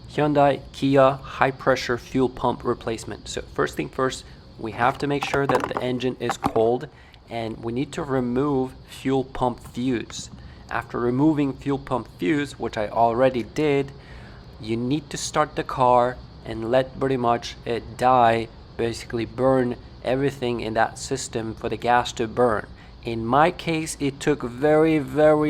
Hyundai Kia high pressure fuel pump replacement. So first thing first, we have to make sure that the engine is cold and we need to remove fuel pump fuse. After removing fuel pump fuse, which I already did, you need to start the car and let pretty much it die, basically burn everything in that system for the gas to burn. In my case, it took very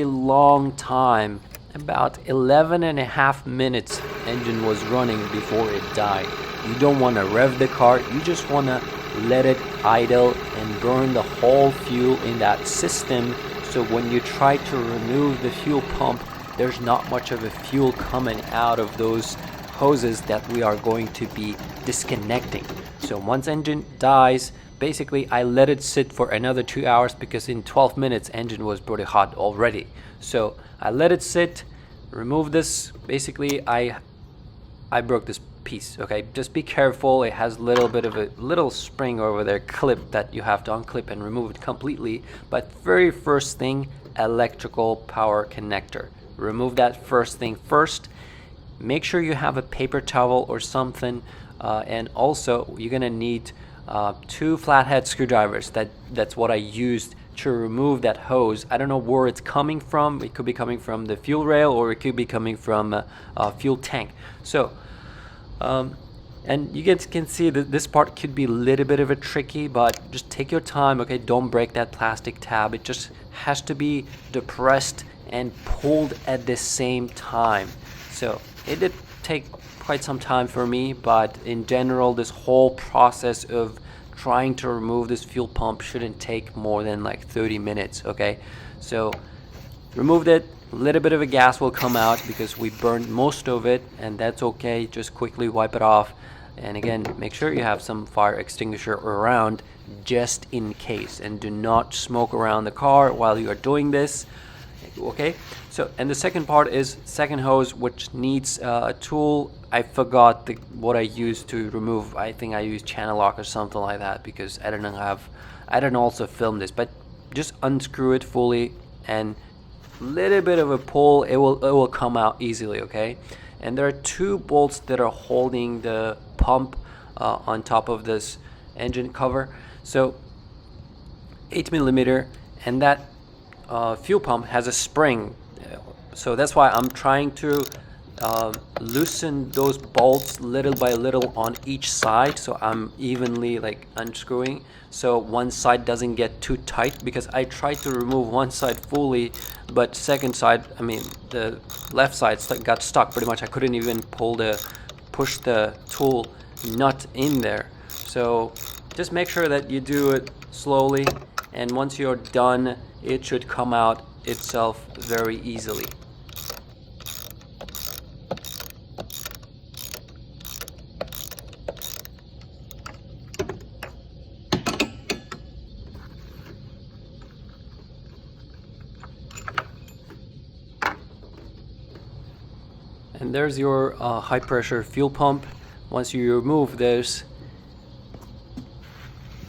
long time. About 11.5 minutes engine was running before it died. You don't want to rev the car, you just want to let it idle and burn the whole fuel in that system, so when you try to remove the fuel pump, there's not much of a fuel coming out of those hoses that we are going to be disconnecting. So once engine dies, basically I let it sit for another 2 hours because in 12 minutes engine was pretty hot already. So I let it sit, remove this. Basically I broke this piece. Okay, just be careful. It has a little bit of a little spring over there, clip, that you have to unclip and remove it completely. But very first thing, electrical power connector. Remove that first thing first. Make sure you have a paper towel or something, and also you're gonna need 2 flathead screwdrivers. That's what I used to remove that hose. I don't know where it's coming from. It could be coming from the fuel rail, or it could be coming from a fuel tank. So and you guys can see that this part could be a little bit of a tricky, but just take your time. Okay, don't break that plastic tab. It just has to be depressed and pulled at the same time. So it did take quite some time for me, but in general this whole process of trying to remove this fuel pump shouldn't take more than like 30 minutes. Okay, so removed it. A little bit of a gas will come out because we burned most of it, and that's okay. Just quickly wipe it off, and again, make sure you have some fire extinguisher around just in case, and do not smoke around the car while you are doing this. Okay, so and the second part is second hose, which needs a tool. I forgot what I used to remove. I think I used channel lock or something like that, because I didn't also film this, but just unscrew it fully and little bit of a pull, it will come out easily. Okay, and there are 2 bolts that are holding the pump on top of this engine cover. So 8mm, and that fuel pump has a spring, so that's why I'm trying to loosen those bolts little by little on each side, so I'm evenly like unscrewing, so one side doesn't get too tight, because I tried to remove one side fully, but second side, I mean the left side got stuck pretty much. I couldn't even push the tool nut in there. So just make sure that you do it slowly, and once you're done, it should come out itself very easily. And there's your high pressure fuel pump. Once you remove this,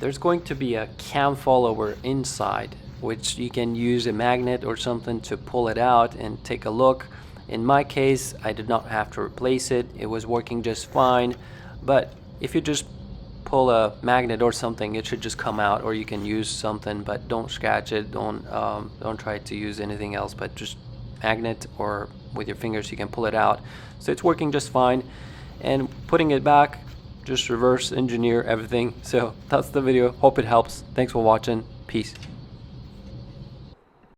there's going to be a cam follower inside, which you can use a magnet or something to pull it out and take a look. In my case, I did not have to replace it. It was working just fine. But if you just pull a magnet or something, it should just come out, or you can use something, but don't scratch it. Don't try to use anything else, but just magnet, or with your fingers you can pull it out. So it's working just fine, and putting it back, just reverse engineer everything. So that's the video. Hope it helps. Thanks for watching. Peace.